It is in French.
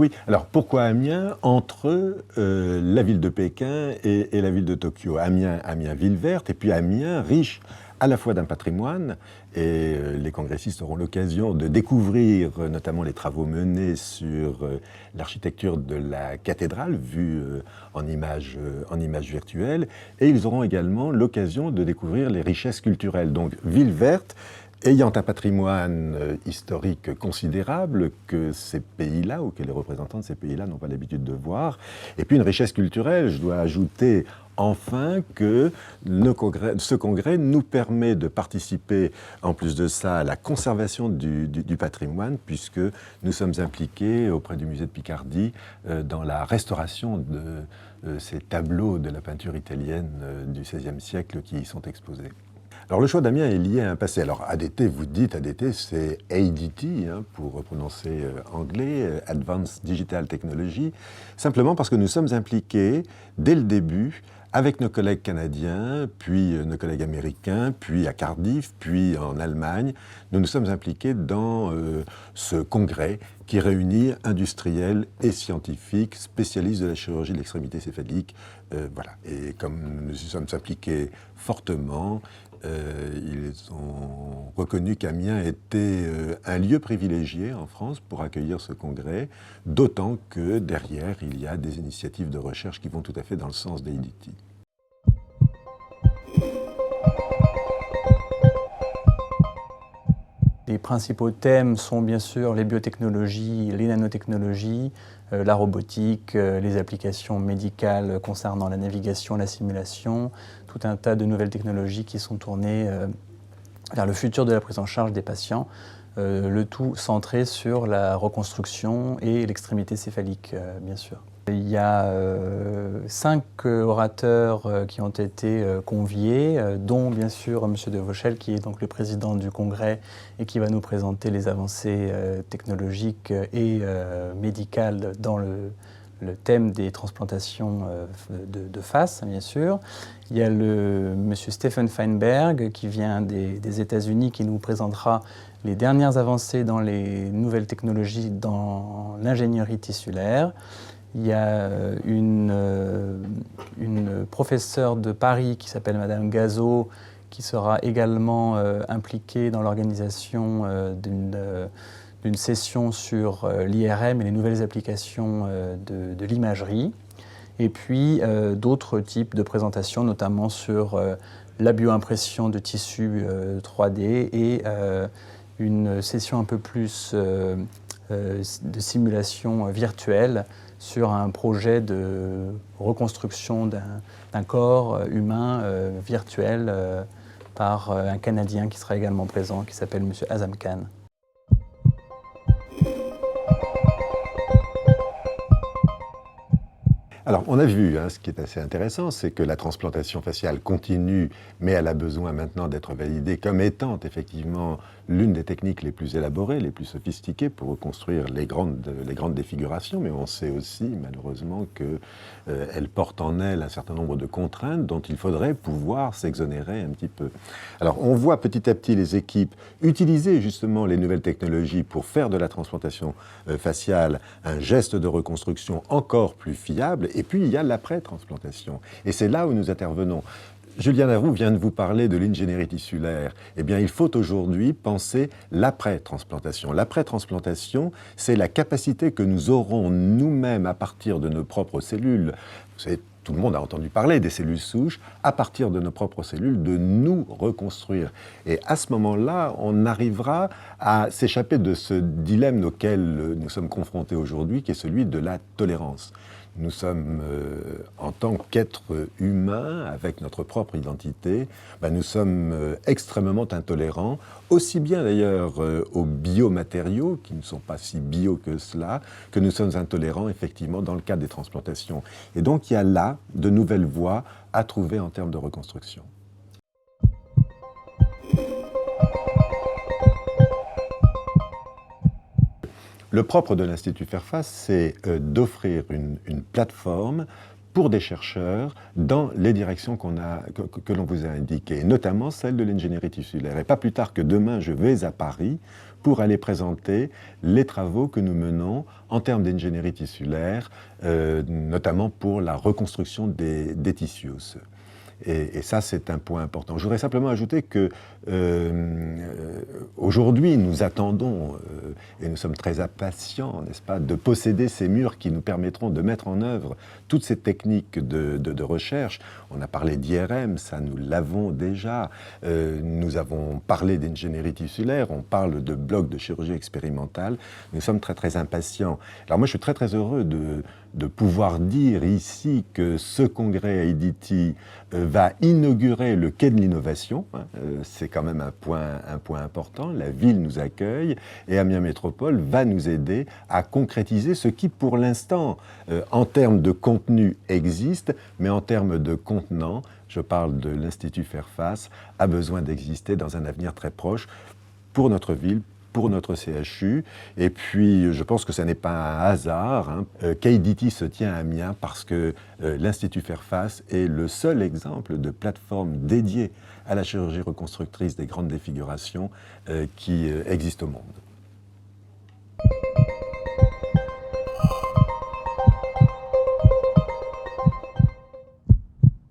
Oui, alors pourquoi Amiens? Entre la ville de Pékin et la ville de Tokyo. Amiens, ville verte, et puis Amiens, riche à la fois d'un patrimoine, et les congressistes auront l'occasion de découvrir notamment les travaux menés sur l'architecture de la cathédrale, vue en images virtuelles, et ils auront également l'occasion de découvrir les richesses culturelles. Donc, ville verte, ayant un patrimoine historique considérable que ces pays-là, ou que les représentants de ces pays-là n'ont pas l'habitude de voir, et puis une richesse culturelle. Je dois ajouter enfin que ce congrès nous permet de participer, en plus de ça, à la conservation du patrimoine, puisque nous sommes impliqués auprès du musée de Picardie dans la restauration de ces tableaux de la peinture italienne du XVIe siècle qui y sont exposés. Alors le choix d'Amiens est lié à un passé. Alors ADT, vous dites ADT, c'est ADT, pour prononcer anglais, Advanced Digital Technology, simplement parce que nous sommes impliqués dès le début avec nos collègues canadiens, puis nos collègues américains, puis à Cardiff, puis en Allemagne. Nous nous sommes impliqués dans ce congrès qui réunit industriels et scientifiques, spécialistes de la chirurgie de l'extrémité céphalique. Voilà. Et comme nous nous sommes impliqués fortement, ils ont reconnu qu'Amiens était un lieu privilégié en France pour accueillir ce congrès, d'autant que derrière, il y a des initiatives de recherche qui vont tout à fait dans le sens d'ADT. Les principaux thèmes sont bien sûr les biotechnologies, les nanotechnologies, la robotique, les applications médicales concernant la navigation, la simulation, tout un tas de nouvelles technologies qui sont tournées vers le futur de la prise en charge des patients, le tout centré sur la reconstruction et l'extrémité céphalique, bien sûr. Il y a 5 orateurs qui ont été conviés, dont bien sûr M. de Vauchel, qui est donc le président du congrès et qui va nous présenter les avancées technologiques et médicales dans le thème des transplantations de face, bien sûr. Il y a M. Stephen Feinberg, qui vient des États-Unis, qui nous présentera les dernières avancées dans les nouvelles technologies dans l'ingénierie tissulaire. Il y a une professeure de Paris qui s'appelle Madame Gazot, qui sera également impliquée dans l'organisation d'une session sur l'IRM et les nouvelles applications de l'imagerie. Et puis d'autres types de présentations, notamment sur la bioimpression de tissus 3D et une session un peu plus de simulation virtuelle sur un projet de reconstruction d'un corps humain virtuel par un Canadien qui sera également présent, qui s'appelle M. Azam Khan. Alors, on a vu, ce qui est assez intéressant, c'est que la transplantation faciale continue, mais elle a besoin maintenant d'être validée comme étant effectivement l'une des techniques les plus élaborées, les plus sophistiquées pour reconstruire les grandes défigurations, mais on sait aussi, malheureusement, qu'elle porte en elle un certain nombre de contraintes dont il faudrait pouvoir s'exonérer un petit peu. Alors, on voit petit à petit les équipes utiliser justement les nouvelles technologies pour faire de la transplantation faciale un geste de reconstruction encore plus fiable. Et puis, il y a l'après-transplantation. Et c'est là où nous intervenons. Julien Daroux vient de vous parler de l'ingénierie tissulaire. Eh bien, il faut aujourd'hui penser l'après-transplantation. L'après-transplantation, c'est la capacité que nous aurons nous-mêmes à partir de nos propres cellules. Tout le monde a entendu parler des cellules souches, à partir de nos propres cellules, de nous reconstruire. Et à ce moment-là, on arrivera à s'échapper de ce dilemme auquel nous sommes confrontés aujourd'hui, qui est celui de la tolérance. Nous sommes, en tant qu'êtres humains, avec notre propre identité, nous sommes extrêmement intolérants, aussi bien d'ailleurs aux biomatériaux, qui ne sont pas si bio que cela, que nous sommes intolérants effectivement dans le cadre des transplantations. Et donc il y a là de nouvelles voies à trouver en termes de reconstruction. Le propre de l'Institut Fairfax, c'est d'offrir une plateforme pour des chercheurs dans les directions que l'on vous a indiquées, notamment celle de l'ingénierie tissulaire. Et pas plus tard que demain, je vais à Paris pour aller présenter les travaux que nous menons en termes d'ingénierie tissulaire, notamment pour la reconstruction des tissus osseux. Et ça, c'est un point important. Je voudrais simplement ajouter que aujourd'hui, nous attendons, et nous sommes très impatients, n'est-ce pas, de posséder ces murs qui nous permettront de mettre en œuvre toutes ces techniques de recherche. On a parlé d'IRM, ça nous l'avons déjà. Nous avons parlé d'ingénierie tissulaire, on parle de blocs de chirurgie expérimentale. Nous sommes très, très impatients. Alors moi, je suis très, très heureux de pouvoir dire ici que ce congrès à IDT va inaugurer le quai de l'innovation. C'est quand même un point important. La ville nous accueille et Amiens Métropole va nous aider à concrétiser ce qui, pour l'instant, en termes de contenu, existe, mais en termes de contenant, je parle de l'Institut Fairfax, a besoin d'exister dans un avenir très proche pour notre ville, pour notre CHU. Et puis, je pense que ce n'est pas un hasard qu'IDT se tient à Amiens parce que l'Institut Fairfax est le seul exemple de plateforme dédiée à la chirurgie reconstructrice des grandes défigurations qui existe au monde.